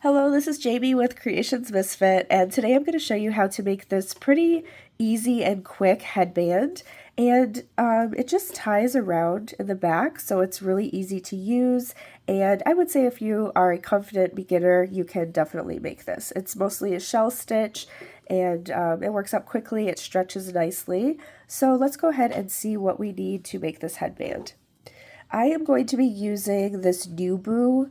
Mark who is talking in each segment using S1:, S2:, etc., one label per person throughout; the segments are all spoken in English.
S1: Hello, this is Jamie with Creations Misfit, and today I'm going to show you how to make this pretty easy and quick headband. And it just ties around in the back, so it's really easy to use. And I would say if you are a confident beginner, you can definitely make this. It's mostly a shell stitch, and it works up quickly, it stretches nicely. So let's go ahead and see what we need to make this headband. I am going to be using this Nubu.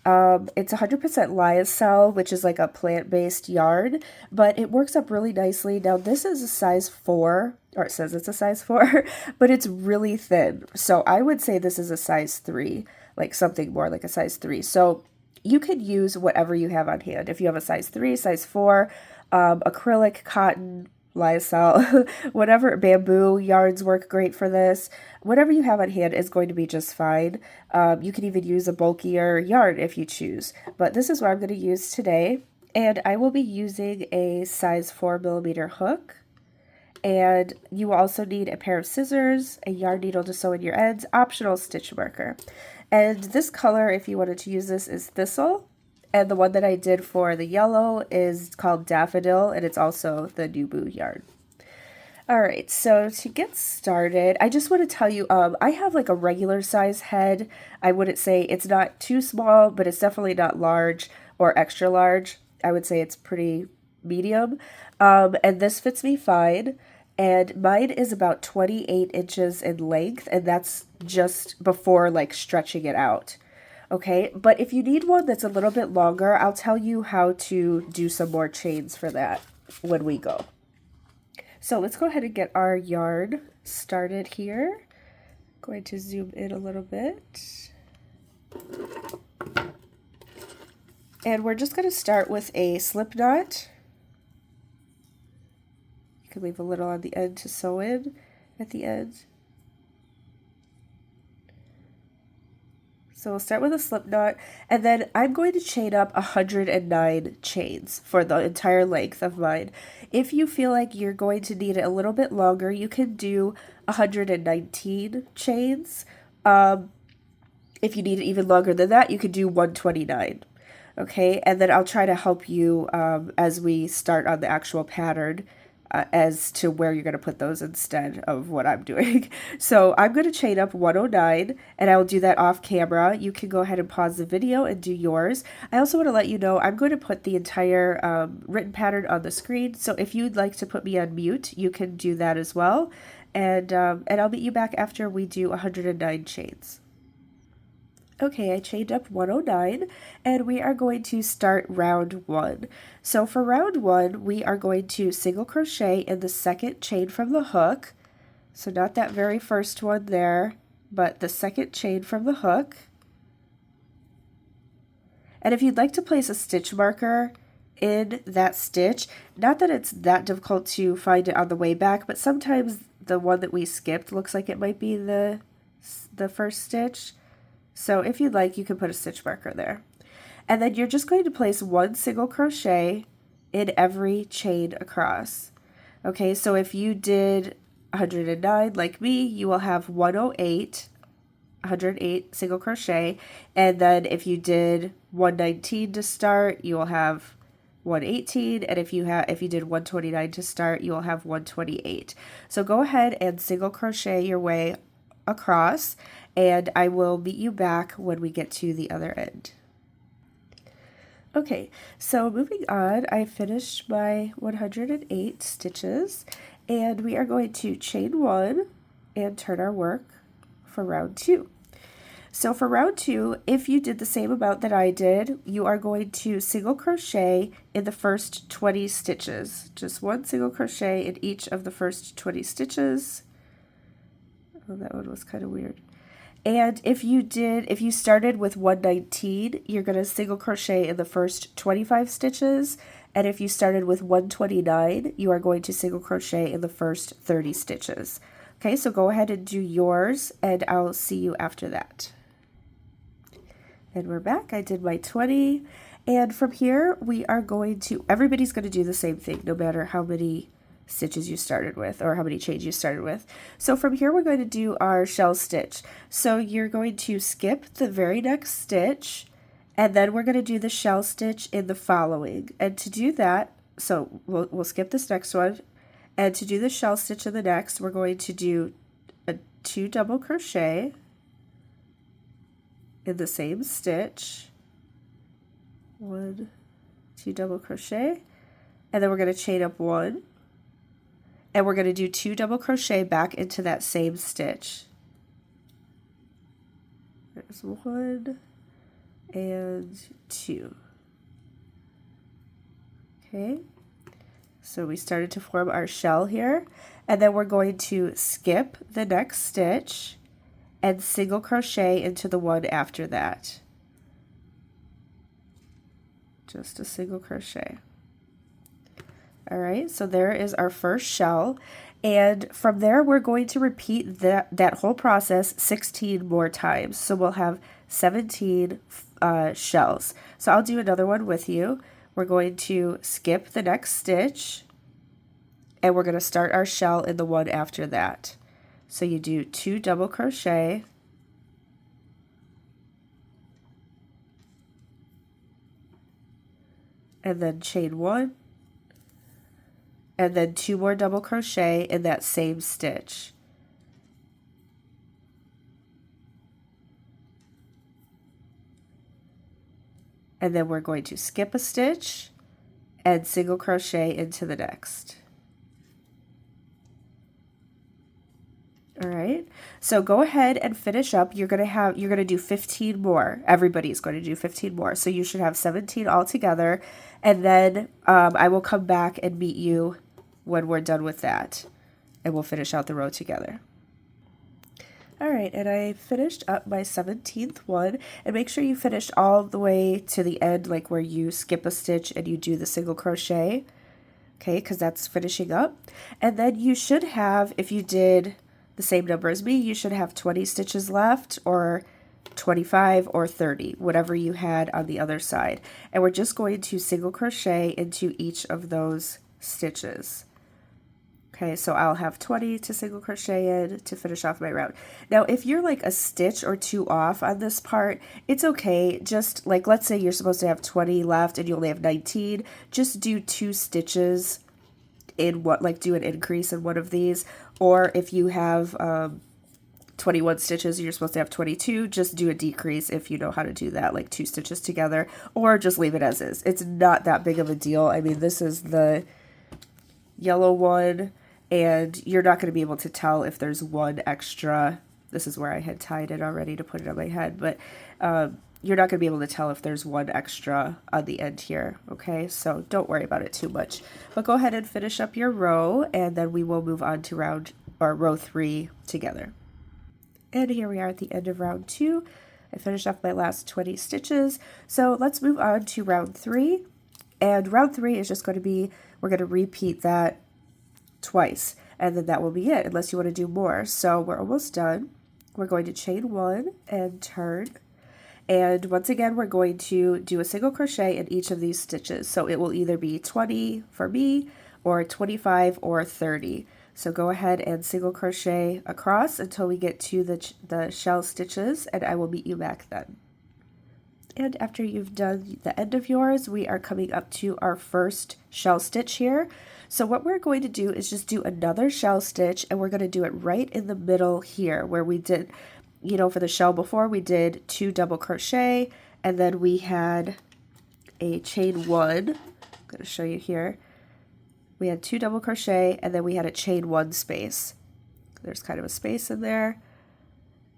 S1: It's 100% lyocell, which is like a plant-based yarn, but it works up really nicely. Now this is a size 4, or it says it's a size 4, but it's really thin. So I would say this is a size 3, like something more like a size 3. So you could use whatever you have on hand. If you have a size 3, size 4, acrylic, cotton, lyocell, whatever, bamboo yarns work great for this. Whatever you have on hand is going to be just fine. You can even use a bulkier yarn if you choose, but this is what I'm going to use today. And I will be using a size 4mm hook. And you will also need a pair of scissors, a yarn needle to sew in your ends, optional stitch marker. And this color, if you wanted to use this, is Thistle. And the one that I did for the yellow is called Daffodil, and it's also the Nubu yarn. Alright, so to get started, I just want to tell you, I have like a regular size head. I wouldn't say it's not too small, but it's definitely not large or extra large. I would say it's pretty medium. And this fits me fine. And mine is about 28 inches in length, and that's just before like stretching it out. Okay, but if you need one that's a little bit longer, I'll tell you how to do some more chains for that when we go. So let's go ahead and get our yarn started here. Going to zoom in a little bit. And we're just going to start with a slip knot. You can leave a little on the end to sew in at the end. So we'll start with a slip knot, and then I'm going to chain up 109 chains for the entire length of mine. If you feel like you're going to need it a little bit longer, you can do 119 chains. If you need it even longer than that, you could do 129. Okay, and then I'll try to help you as we start on the actual pattern as to where you're going to put those instead of what I'm doing. So I'm going to chain up 109, and I will do that off camera. You can go ahead and pause the video and do yours. I also want to let you know I'm going to put the entire written pattern on the screen, so if you'd like to put me on mute, you can do that as well. And I'll meet you back after we do 109 chains. Okay, I chained up 109, and we are going to start round 1. So for round 1, we are going to single crochet in the second chain from the hook. So not that very first one there, but the second chain from the hook. And if you'd like to place a stitch marker in that stitch, not that it's that difficult to find it on the way back, but sometimes the one that we skipped looks like it might be the first stitch. So if you'd like, you can put a stitch marker there. And then you're just going to place one single crochet in every chain across. Okay, so if you did 109 like me, you will have 108 single crochet. And then if you did 119 to start, you will have 118, and if you did 129 to start, you will have 128. So go ahead and single crochet your way across, and I will meet you back when we get to the other end. Okay, so moving on, I finished my 108 stitches, and we are going to chain 1 and turn our work for round 2. So for round 2, if you did the same amount that I did, you are going to single crochet in the first 20 stitches. Just one single crochet in each of the first 20 stitches. Oh, that one was kind of weird. And if you started with 119, you're going to single crochet in the first 25 stitches. And if you started with 129, you are going to single crochet in the first 30 stitches. Okay, so go ahead and do yours, and I'll see you after that. And we're back. I did my 20. And from here, everybody's going to do the same thing, no matter how many stitches you started with or how many chains you started with. So from here we're going to do our shell stitch. So you're going to skip the very next stitch And then we're going to do the shell stitch in the following. And to do that, so we'll skip this next one. And to do the shell stitch in the next, we're going to do a 2 double crochet in the same stitch. 1, 2 double crochet. And then we're going to chain up 1. And we're going to do 2 double crochet back into that same stitch. There's 1 and 2. Okay, so we started to form our shell here, and then we're going to skip the next stitch and single crochet into the one after that. Just a single crochet. All right, so there is our first shell, and from there we're going to repeat that whole process 16 more times. So we'll have 17 shells. So I'll do another one with you. We're going to skip the next stitch, and we're going to start our shell in the one after that. So you do 2 double crochet, and then chain 1, and then 2 more double crochet in that same stitch. And then we're going to skip a stitch and single crochet into the next. All right, so go ahead and finish up. You're gonna do 15 more. Everybody's going to do 15 more. So you should have 17 altogether, and then I will come back and meet you when we're done with that, and we'll finish out the row together. All right, and I finished up my 17th one, and make sure you finish all the way to the end, like where you skip a stitch and you do the single crochet, okay, because that's finishing up. And then you should have, if you did the same number as me, you should have 20 stitches left, or 25 or 30, whatever you had on the other side. And we're just going to single crochet into each of those stitches. Okay, so I'll have 20 to single crochet in to finish off my round. Now, if you're like a stitch or 2 off on this part, it's okay. Just like, let's say you're supposed to have 20 left and you only have 19, just do 2 stitches in what, like do an increase in one of these. Or if you have 21 stitches and you're supposed to have 22, just do a decrease if you know how to do that, like 2 stitches together, or just leave it as is. It's not that big of a deal. I mean, this is the yellow one, and you're not going to be able to tell if there's one extra. This is where I had tied it already to put it on my head, but you're not going to be able to tell if there's one extra on the end here, okay? So don't worry about it too much. But go ahead and finish up your row, and then we will move on to row 3 together. And here we are at the end of round 2. I finished off my last 20 stitches. So let's move on to round 3. And round 3 is just going to be, we're going to repeat that twice, and then that will be it, unless you want to do more. So we're almost done. We're going to chain 1 and turn, and once again we're going to do a single crochet in each of these stitches. So it will either be 20 for me, or 25 or 30. So go ahead and single crochet across until we get to the shell stitches, and I will meet you back then. And after you've done the end of yours, we are coming up to our first shell stitch here. So what we're going to do is just do another shell stitch, and we're going to do it right in the middle here where we did, you know, for the shell before we did 2 double crochet, and then we had a chain 1. I'm going to show you here. We had 2 double crochet, and then we had a chain 1 space. There's kind of a space in there,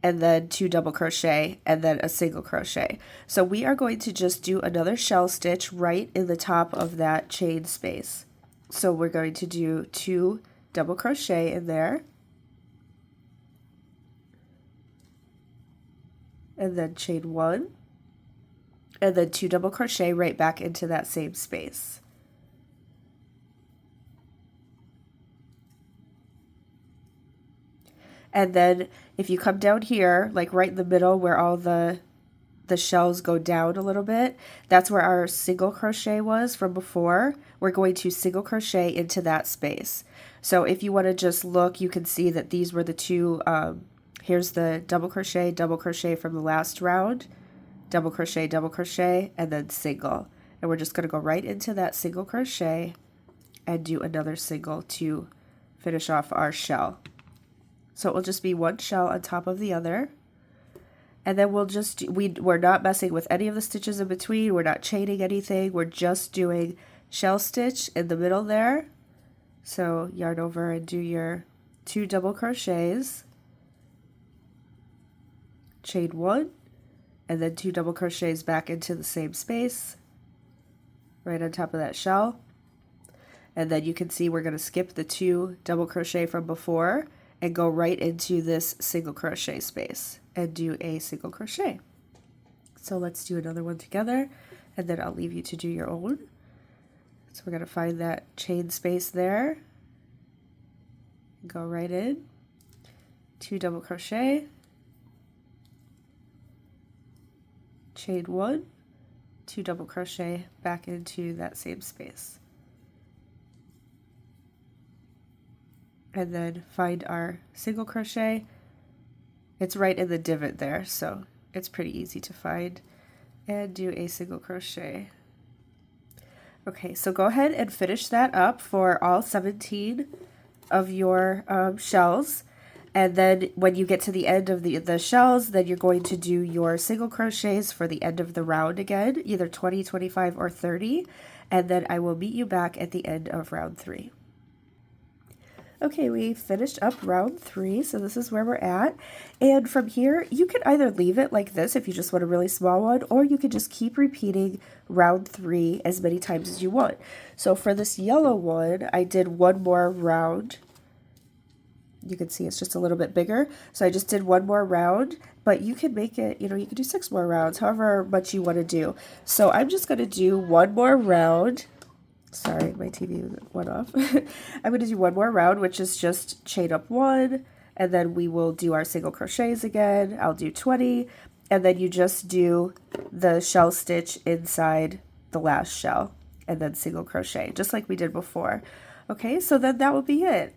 S1: and then 2 double crochet, and then a single crochet. So we are going to just do another shell stitch right in the top of that chain space. So we're going to do 2 double crochet in there, and then chain 1, and then 2 double crochet right back into that same space. And then if you come down here, like right in the middle where all the shells go down a little bit, that's where our single crochet was from before. We're going to single crochet into that space. So if you want to just look, you can see that these were the 2, here's the double crochet from the last round, double crochet, and then single. And we're just going to go right into that single crochet and do another single to finish off our shell. So it will just be one shell on top of the other. And then we'll just, we're not messing with any of the stitches in between. We're not chaining anything. We're just doing shell stitch in the middle there. So yarn over and do your 2 double crochets, chain 1, and then 2 double crochets back into the same space, right on top of that shell. And then you can see we're going to skip the 2 double crochet from before and go right into this single crochet space and do a single crochet. So let's do another one together, and then I'll leave you to do your own. So we're going to find that chain space there, go right in, 2 double crochet, chain 1, 2 double crochet back into that same space. And then find our single crochet. It's right in the divot there, so it's pretty easy to find, and do a single crochet. Okay, so go ahead and finish that up for all 17 of your shells. And then when you get to the end of the shells, then you're going to do your single crochets for the end of the round again, either 20, 25, or 30. And then I will meet you back at the end of round 3. Okay, we finished up round 3, so this is where we're at. And from here, you can either leave it like this if you just want a really small one, or you can just keep repeating round 3 as many times as you want. So for this yellow one, I did one more round. You can see it's just a little bit bigger. So I just did one more round, but you can make it, you can do 6 more rounds, however much you want to do. So I'm just going to do one more round. Sorry, my TV went off. I'm going to do one more round, which is just chain up 1, and then we will do our single crochets again. I'll do 20, and then you just do the shell stitch inside the last shell, and then single crochet, just like we did before. Okay, so then that will be it.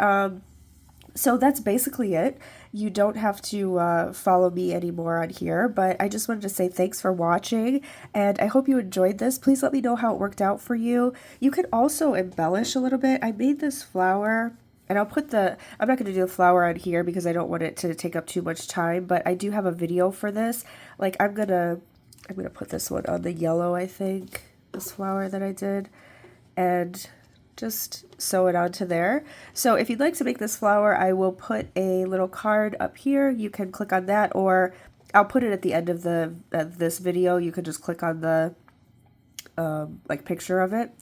S1: So that's basically it. You don't have to follow me anymore on here, but I just wanted to say thanks for watching, and I hope you enjoyed this. Please let me know how it worked out for you. You could also embellish a little bit. I made this flower, and I'm not going to do the flower on here because I don't want it to take up too much time, but I do have a video for this. Like I'm gonna put this one on the yellow, I think, this flower that I did, and just sew it onto there. So if you'd like to make this flower, I will put a little card up here. You can click on that, or I'll put it at the end of this video. You can just click on the like picture of it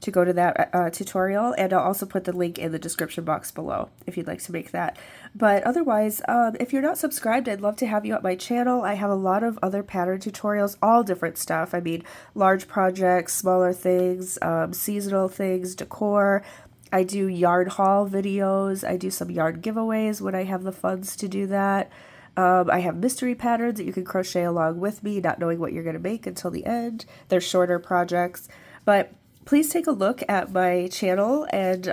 S1: to go to that tutorial, and I'll also put the link in the description box below if you'd like to make that. But otherwise, if you're not subscribed, I'd love to have you at my channel. I have a lot of other pattern tutorials, all different stuff. I mean, large projects, smaller things, seasonal things, decor. I do yarn haul videos. I do some yarn giveaways when I have the funds to do that. I have mystery patterns that you can crochet along with me, not knowing what you're going to make until the end. They're shorter projects, but please take a look at my channel, and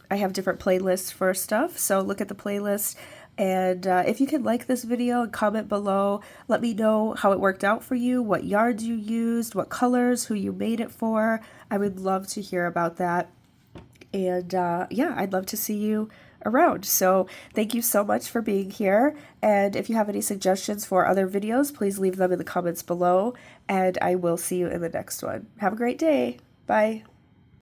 S1: I have different playlists for stuff, so look at the playlist. And if you can like this video and comment below, let me know how it worked out for you, what yarns you used, what colors, who you made it for. I would love to hear about that. And yeah, I'd love to see you around. So thank you so much for being here. And if you have any suggestions for other videos, please leave them in the comments below. And I will see you in the next one. Have a great day. Bye.